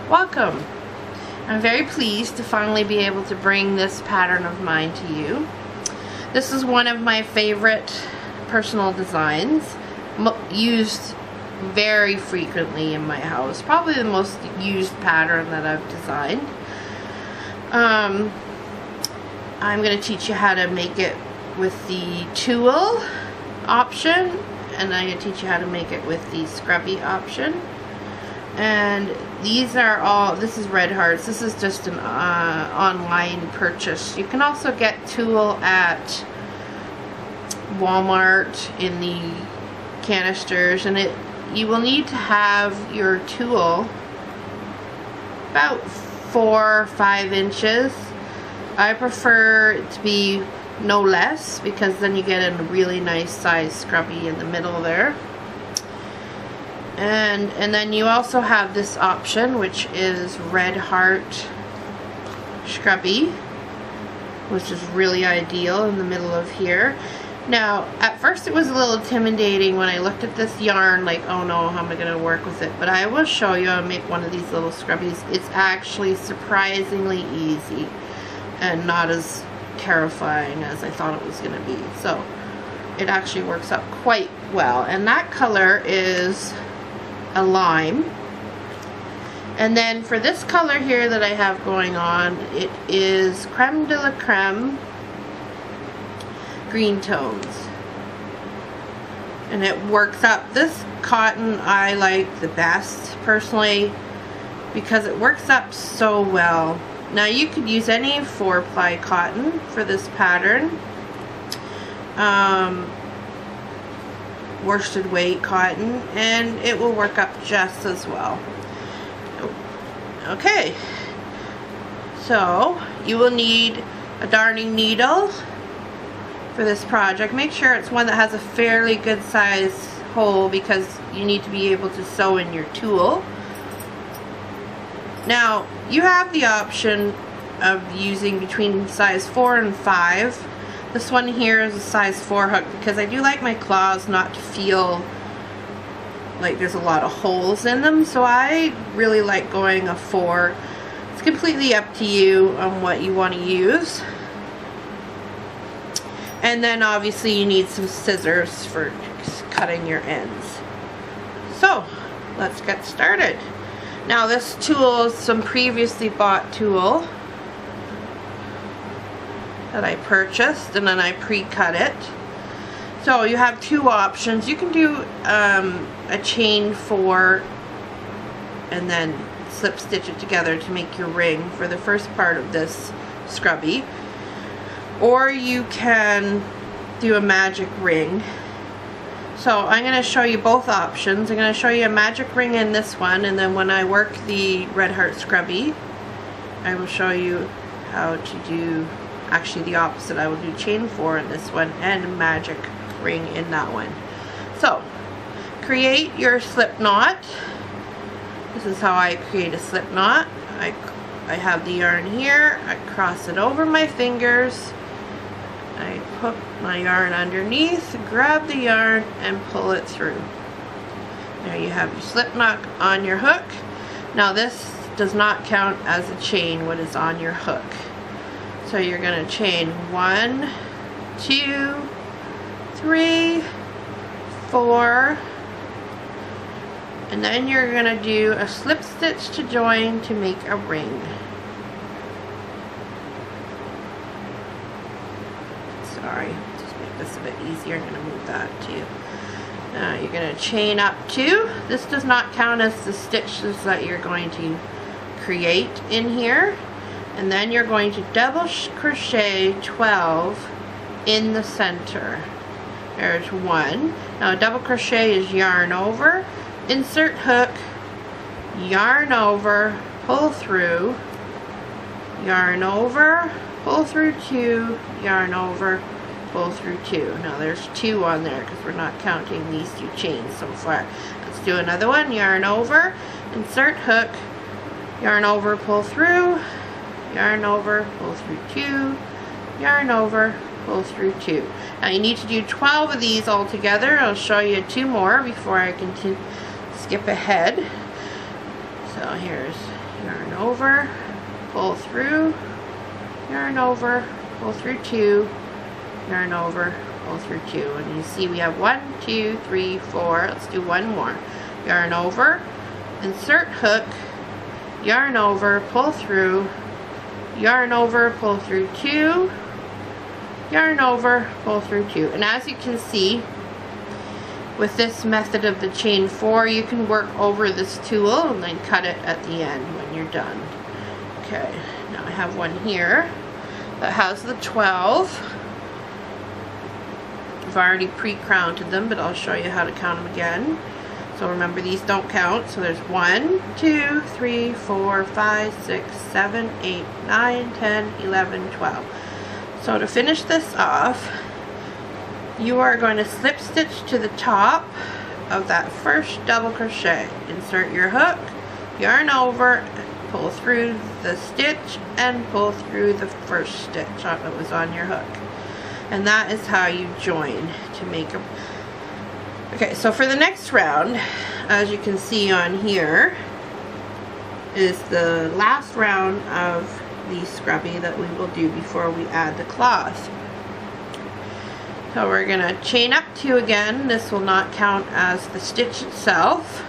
welcome. I'm very pleased to finally be able to bring this pattern of mine to you. This is one of my favorite personal designs, used very frequently in my house. Probably the most used pattern that I've designed. I'm going to teach you how to make it with the Tulle option, and I'm going to teach you how to make it with the Scrubby option. And these are all, this is Red Hearts. This is just an online purchase. You can also get Tulle at Walmart in the canisters, and you will need to have your Tulle about 4 or 5 inches. I prefer it to be no less, because then you get a really nice size scrubby in the middle there. And then you also have this option, which is Red Heart Scrubby, which is really ideal in the middle of here. Now, at first it was a little intimidating when I looked at this yarn, like, oh no, how am I going to work with it? But I will show you how to make one of these little scrubbies. It's actually surprisingly easy and not as terrifying as I thought it was going to be. So it actually works out quite well, and that color is a lime. And then for this color here that I have going on, it is Crème de la Crème green tones, and it works up. This cotton I like the best personally because it works up so well. Now you could use any 4-ply cotton for this pattern, worsted weight cotton, and it will work up just as well. Okay, so you will need a darning needle for this project. Make sure it's one that has a fairly good size hole, because you need to be able to sew in your Tulle. Now, you have the option of using between size 4 and 5. This one here is a size 4 hook, because I do like my claws not to feel like there's a lot of holes in them, so I really like going a 4. It's completely up to you on what you want to use. And then obviously you need some scissors for cutting your ends. So, let's get started. Now this Tulle is some previously bought Tulle that I purchased, and then I pre-cut it. So you have 2 options. You can do a chain 4 and then slip stitch it together to make your ring for the first part of this scrubby, or you can do a magic ring. So I'm going to show you both options. I'm going to show you a magic ring in this one, and then when I work the Red Heart Scrubby, I will show you how to do actually the opposite. I will do chain 4 in this one and a magic ring in that one. So create your slip knot. This is how I create a slip knot. I have the yarn here. I cross it over my fingers. I put my yarn underneath, grab the yarn, and pull it through. There you have your slip knot on your hook. Now this does not count as a chain, what is on your hook. So you're going to chain 1, 2, 3, 4, and then you're going to do a slip stitch to join to make a ring. Sorry, just make this a bit easier. I'm going to move that to you. Now you're going to chain up 2. This does not count as the stitches that you're going to create in here. And then you're going to double crochet 12 in the center. There's 1. Now double crochet is yarn over, insert hook, yarn over, pull through, yarn over, pull through 2, yarn over, pull through 2. Now there's 2 on there because we're not counting these 2 chains so far. Let's do another one. Yarn over, insert hook, yarn over, pull through, yarn over, pull through 2, yarn over, pull through 2. Now you need to do 12 of these all together. I'll show you 2 more before I can skip ahead. So here's yarn over, pull through, yarn over, pull through 2, yarn over, pull through 2, and you see we have 1, 2, 3, 4. Let's do one more. Yarn over, insert hook, yarn over, pull through, yarn over, pull through 2, yarn over, pull through 2. And as you can see, with this method of the chain 4, you can work over this tulle and then cut it at the end when you're done. Okay, now I have one here that has the 12. I've already pre-counted them, but I'll show you how to count them again. So remember, these don't count. So there's 1, 2, 3, 4, 5, 6, 7, 8, 9, 10, 11, 12. So to finish this off, you are going to slip stitch to the top of that first double crochet. Insert your hook, yarn over, pull through the stitch, and pull through the first stitch that was on your hook. And that is how you join to make a... Okay, so for the next round, as you can see on here, is the last round of the scrubby that we will do before we add the cloth. So we're going to chain up 2 again. This will not count as the stitch itself.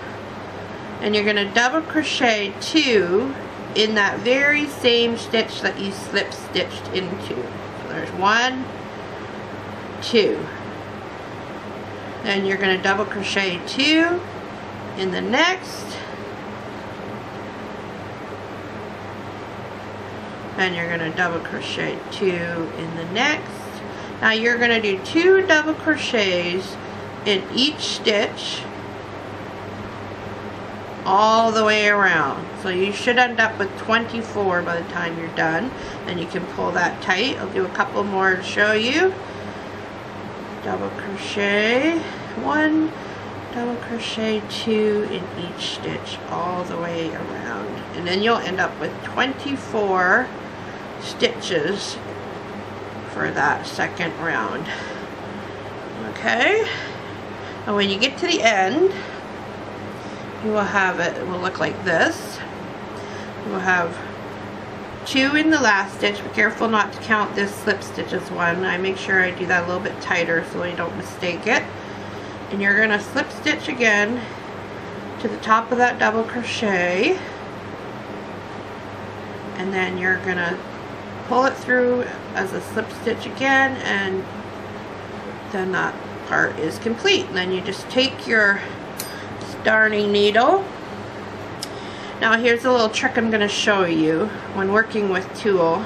And you're going to double crochet 2 in that very same stitch that you slip stitched into. So there's 1, 2. Then you're going to double crochet 2 in the next. And you're going to double crochet 2 in the next. Now you're going to do 2 double crochets in each stitch all the way around. So you should end up with 24 by the time you're done. And you can pull that tight. I'll do a couple more to show you. Double crochet 1, double crochet 2 in each stitch all the way around. And then you'll end up with 24 stitches for that second round. Okay, and when you get to the end, you will have it will look like this. You will have 2 in the last stitch. Be careful not to count this slip stitch as 1. I make sure I do that a little bit tighter so I don't mistake it. And you're going to slip stitch again to the top of that double crochet, and then you're going to pull it through as a slip stitch again, and then that part is complete. And then you just take your darning needle. Now here's a little trick I'm going to show you when working with tulle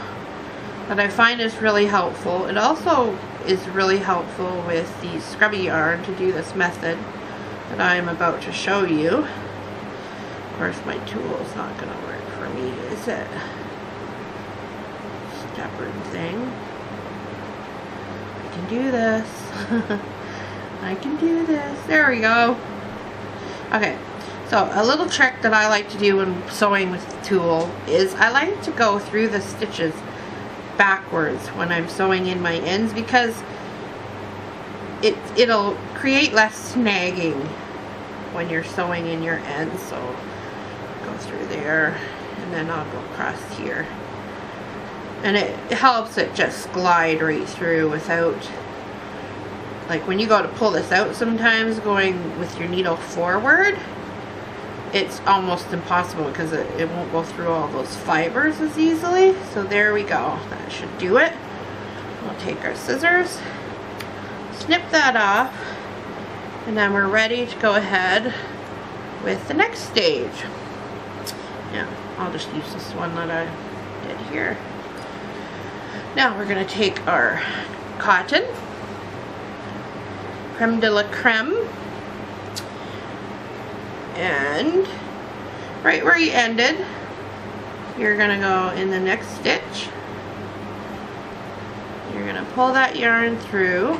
that I find is really helpful. It also is really helpful with the scrubby yarn to do this method that I am about to show you. Of course my tool is not going to work for me, is it? Stubborn thing. I can do this. I can do this. There we go. Okay, so a little trick that I like to do when sewing with tulle is I like to go through the stitches backwards when I'm sewing in my ends, because it'll create less snagging when you're sewing in your ends. So go through there, and then I'll go across here, and it helps it just glide right through without, like when you go to pull this out, sometimes going with your needle forward, it's almost impossible because it won't go through all those fibers as easily. So there we go. That should do it. We'll take our scissors, snip that off, and then we're ready to go ahead with the next stage. Yeah, I'll just use this one that I did here. Now we're going to take our cotton, Crème de la Crème, and right where you ended, you're going to go in the next stitch. You're going to pull that yarn through,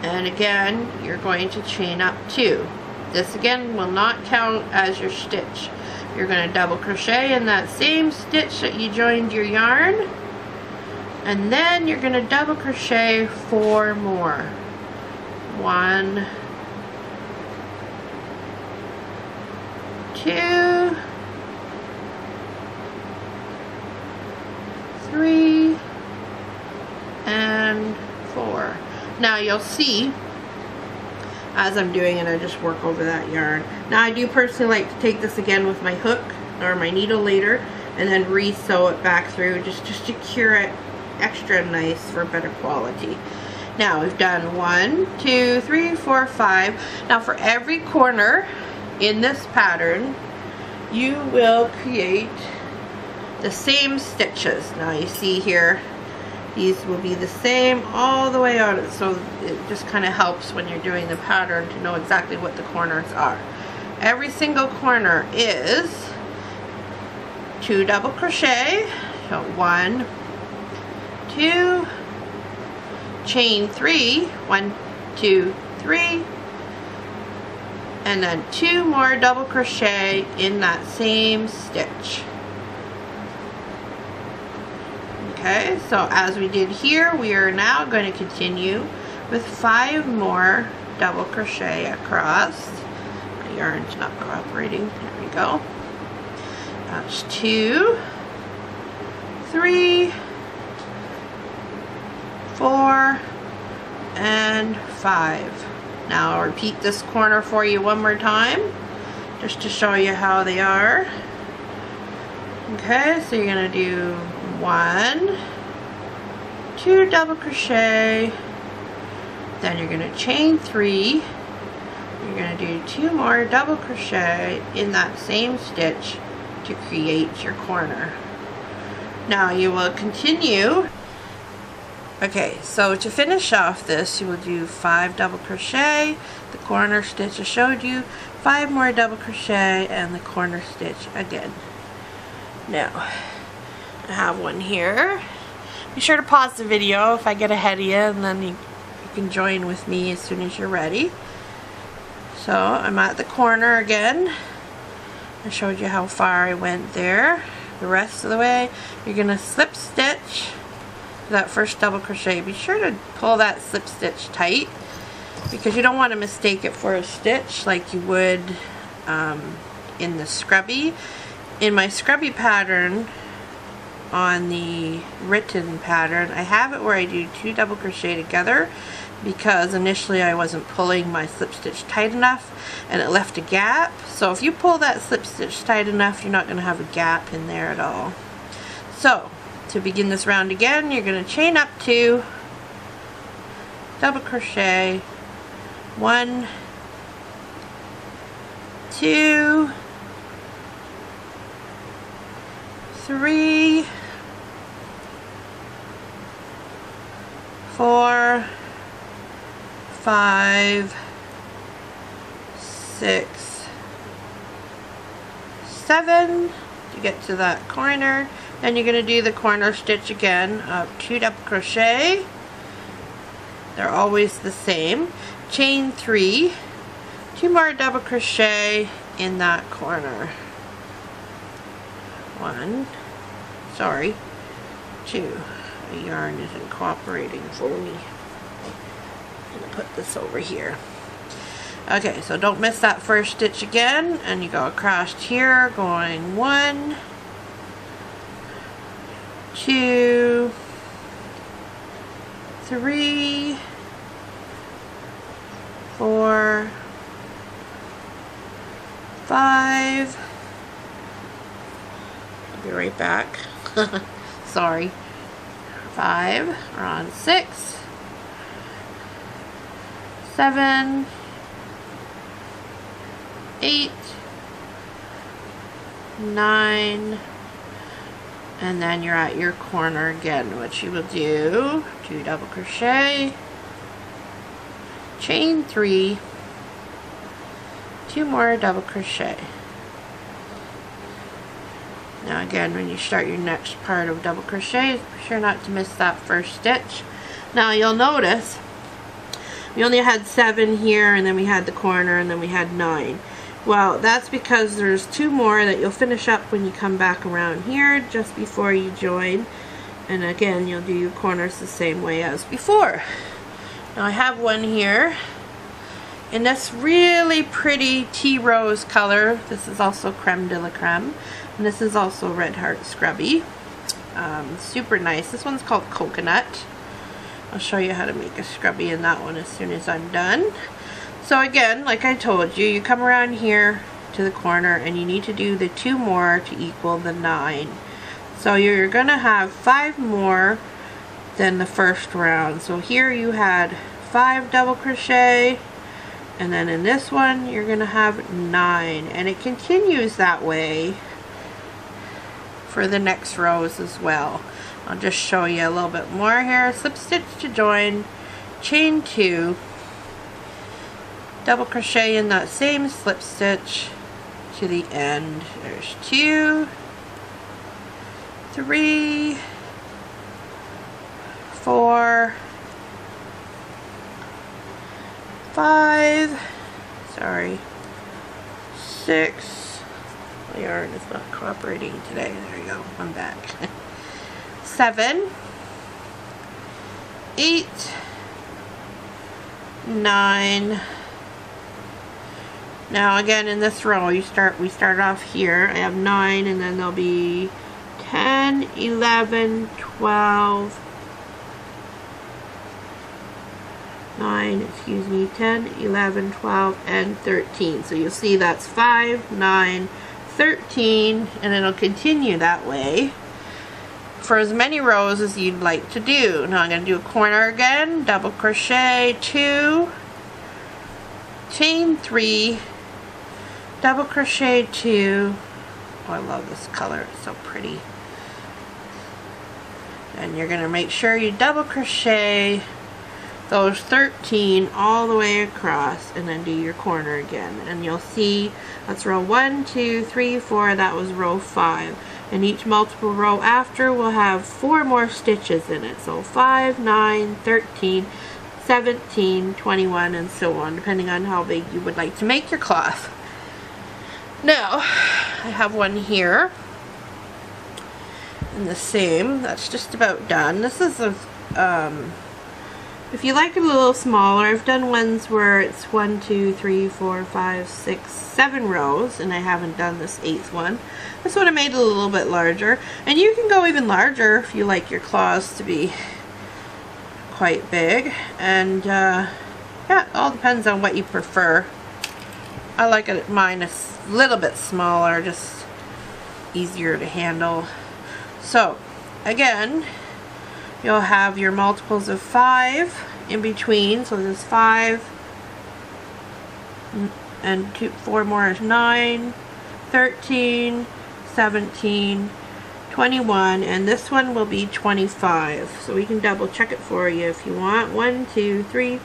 and again you're going to chain up 2. This again will not count as your stitch. You're going to double crochet in that same stitch that you joined your yarn, and then you're going to double crochet 4 more. 1, 2, 3, and 4. Now you'll see as I'm doing it, I just work over that yarn. Now I do personally like to take this again with my hook or my needle later and then re-sew it back through just to secure it extra nice for better quality. Now we've done 1, 2, 3, 4, 5. Now for every corner in this pattern, you will create the same stitches. Now you see here, these will be the same all the way out, so it just kind of helps when you're doing the pattern to know exactly what the corners are. Every single corner is 2 double crochet, so 1, 2, chain 3, 1, 2, 3, and then 2 more double crochet in that same stitch. Okay, so as we did here, we are now going to continue with 5 more double crochet across. My yarn's not cooperating. There we go. That's 2, 3, 4, and 5. Now I'll repeat this corner for you one more time, just to show you how they are. Okay, so you're going to do 1, 2 double crochet, then you're going to chain 3, you're going to do 2 more double crochet in that same stitch to create your corner. Now you will continue. Okay, so to finish off this, you will do 5 double crochet, the corner stitch I showed you, 5 more double crochet, and the corner stitch again. Now I have one here. Be sure to pause the video if I get ahead of you, and then you can join with me as soon as you're ready. So I'm at the corner again. I showed you how far I went there. The rest of the way, you're going to slip stitch that first double crochet. Be sure to pull that slip stitch tight because you don't want to mistake it for a stitch like you would in the scrubby. In my scrubby pattern, on the written pattern, I have it where I do 2 double crochet together because initially I wasn't pulling my slip stitch tight enough and it left a gap. So if you pull that slip stitch tight enough, you're not going to have a gap in there at all. So to begin this round again, you're going to chain up 2, double crochet, 1, 2, 3, 4, 5, 6, 7 to get to that corner. Then you're going to do the corner stitch again of 2 double crochet. They're always the same. Chain 3, 2 more double crochet in that corner. 1, sorry, 2. The yarn isn't cooperating for me. I'm going to put this over here. Okay, so don't miss that first stitch again, and you go across here going 1, 2, 3, 4, 5. I'll be right back. Sorry. 5. We're on 6, 7, 8, 9, and then you're at your corner again, which you will do 2 double crochet, chain 3, 2 more double crochet. Now again, when you start your next part of double crochet, be sure not to miss that first stitch. Now you'll notice we only had 7 here, and then we had the corner, and then we had 9. Well, that's because there's 2 more that you'll finish up when you come back around here just before you join. And again, you'll do your corners the same way as before. Now I have one here in this really pretty tea rose color. This is also Crème de la Crème, and this is also Red Heart Scrubby. Super nice. This one's called Coconut. I'll show you how to make a scrubby in that one as soon as I'm done. So again, like I told you, you come around here to the corner and you need to do the 2 more to equal the 9. So you're gonna have 5 more than the first round. So here you had 5 double crochet, and then in this one you're gonna have 9, and it continues that way for the next rows as well. I'll just show you a little bit more here. Slip stitch to join, chain 2, double crochet in that same slip stitch to the end. There's 2, 3, 4, 5, sorry, 6, my yarn is not cooperating today, there you go, I'm back, 7, 8, 9, now again in this row we start off here, I have 9, and then there'll be 10, 11, 12, 9, excuse me, 10, 11, 12, and 13. So you'll see that's 5, 9, 13, and it'll continue that way for as many rows as you'd like to do. Now I'm going to do a corner again, double crochet 2, chain 3, double crochet 2. Oh, I love this color, it's so pretty. And you're going to make sure you double crochet those 13 all the way across, and then do your corner again, and you'll see that's row 1, 2, 3, 4, that was row 5, and each multiple row after will have 4 more stitches in it, so 5, 9, 13, 17, 21, and so on, depending on how big you would like to make your cloth. Now I have one here in the same, that's just about done. This is a if you like it a little smaller, I've done ones where it's 1, 2, 3, 4, 5, 6, 7 rows, and I haven't done this 8th one. This one I made a little bit larger, and you can go even larger if you like your claws to be quite big, and yeah, it all depends on what you prefer. I like it, mine a little bit smaller, just easier to handle. So again, you'll have your multiples of 5 in between, so there's 5 and 4 more is 9, 13, 17, 21, and this one will be 25. So we can double check it for you if you want. 1, 2, 3, 4,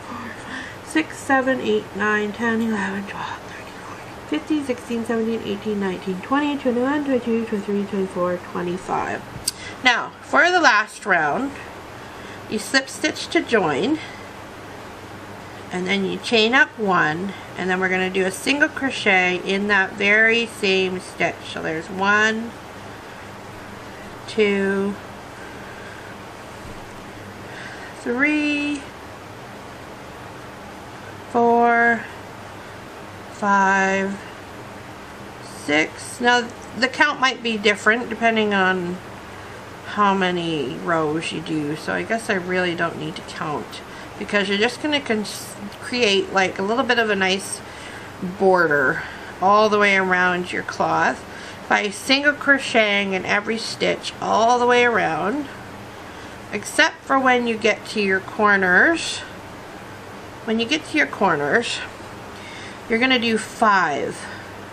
5, 6, 7, 8, 9, 10, 11, 12, 13, 14, 15, 16, 17, 18, 19, 20, 21, 22, 23, 24, 25. Now, for the last round, you slip stitch to join, and then you chain up 1, and then we're going to do a single crochet in that very same stitch. So there's 1, 2, 3, 4, 5, 6. Now the count might be different depending on how many rows you do, so I guess I really don't need to count, because you're just going to create like a little bit of a nice border all the way around your cloth by single crocheting in every stitch all the way around, except for when you get to your corners. When you get to your corners, you're going to do 5.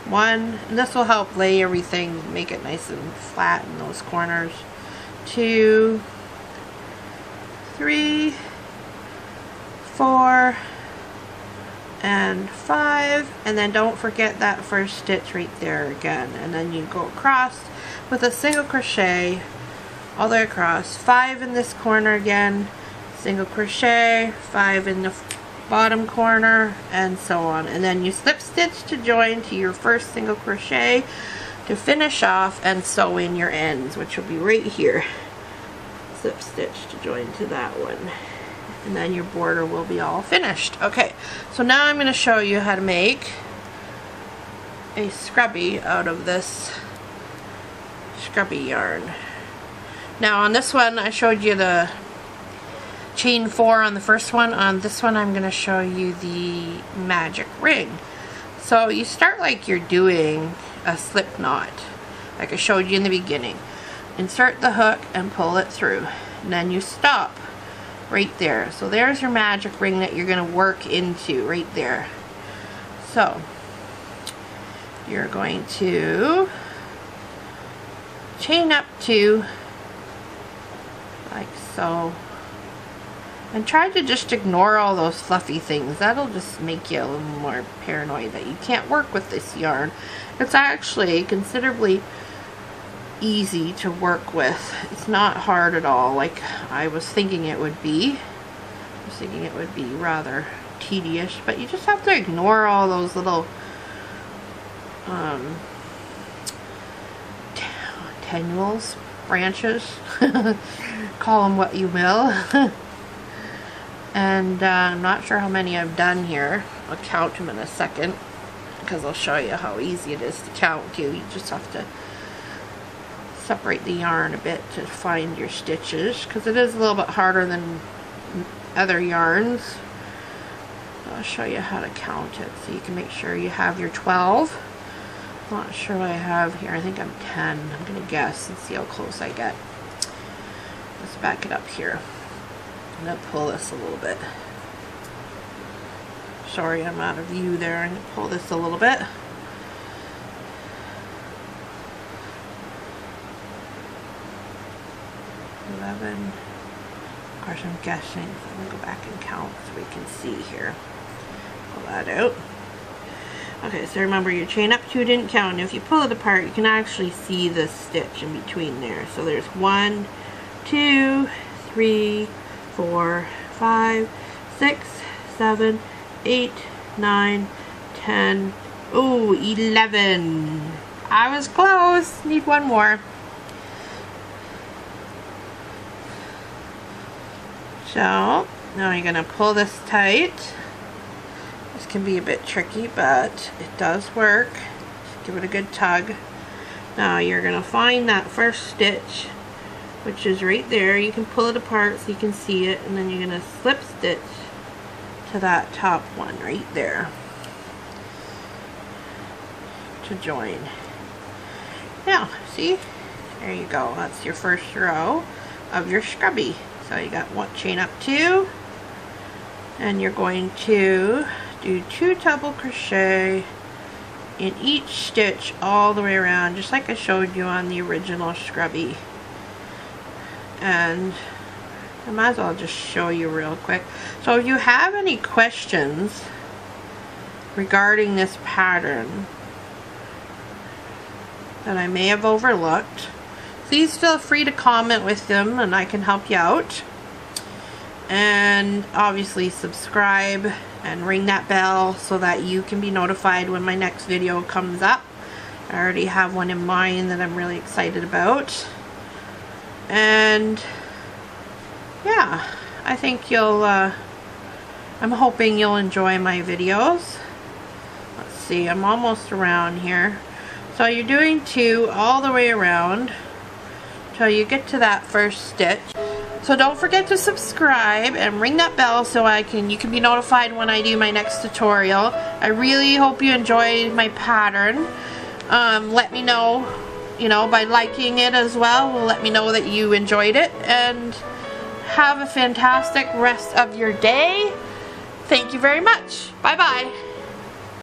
1, and this will help lay everything, make it nice and flat in those corners. 2, 3, 4, and 5, and then don't forget that first stitch right there again, and then you go across with a single crochet all the way across. 5 in this corner again, single crochet, 5 in the bottom corner, and so on, and then you slip stitch to join to your first single crochet to finish off and sew in your ends, which will be right here. Slip stitch to join to that one. and then your border will be all finished. Okay, so now I'm going to show you how to make a scrubby out of this scrubby yarn. Now on this one I showed you the chain 4 on the first one. On this one I'm going to show you the magic ring. So you start like you're doing a slip knot, like I showed you in the beginning. Insert the hook and pull it through, and then you stop right there. So there's your magic ring that you're going to work into right there. So you're going to chain up 2 like so, and try to just ignore all those fluffy things. That'll just make you a little more paranoid that you can't work with this yarn. It's actually considerably easy to work with. It's not hard at all like I was thinking it would be. I was thinking it would be rather tedious, but you just have to ignore all those little tenules, branches, call them what you will. And I'm not sure how many I've done here. I'll count them in a second because I'll show you how easy it is to count too. You just have to separate the yarn a bit to find your stitches, because it is a little bit harder than other yarns. I'll show you how to count it so you can make sure you have your 12. I'm not sure what I have here. I think I'm 10. I'm going to guess and see how close I get. Let's back it up here. I'm going to pull this a little bit. Sorry, I'm out of view there. I'm going to pull this a little bit. 11. Of course, I'm guessing. I'm going to go back and count so we can see here. Pull that out. Okay, so remember your chain up 2 didn't count. And if you pull it apart, you can actually see the stitch in between there. So there's 1, 2, 3, 4, 5, 6, 7, 8, 9, 10, oh, 11. I was close. Need one more. So now you're going to pull this tight. This can be a bit tricky, but it does work. Just give it a good tug. Now you're going to find that first stitch, which is right there. You can pull it apart so you can see it, and then you're going to slip stitch to that top one right there to join. Now, see? There you go. That's your first row of your scrubby. So you got one chain up 2, and you're going to do 2 double crochet in each stitch all the way around, just like I showed you on the original scrubby. And I might as well just show you real quick. So if you have any questions regarding this pattern that I may have overlooked, please feel free to comment with them and I can help you out. And obviously subscribe and ring that bell so that you can be notified when my next video comes up. I already have one in mind that I'm really excited about. And yeah, I think you'll, I'm hoping you'll enjoy my videos. Let's see, I'm almost around here. So you're doing 2 all the way around till you get to that first stitch. So don't forget to subscribe and ring that bell so you can be notified when I do my next tutorial. I really hope you enjoyed my pattern. Let me know, by liking it as well. Let me know that you enjoyed it, and have a fantastic rest of your day. Thank you very much. Bye bye.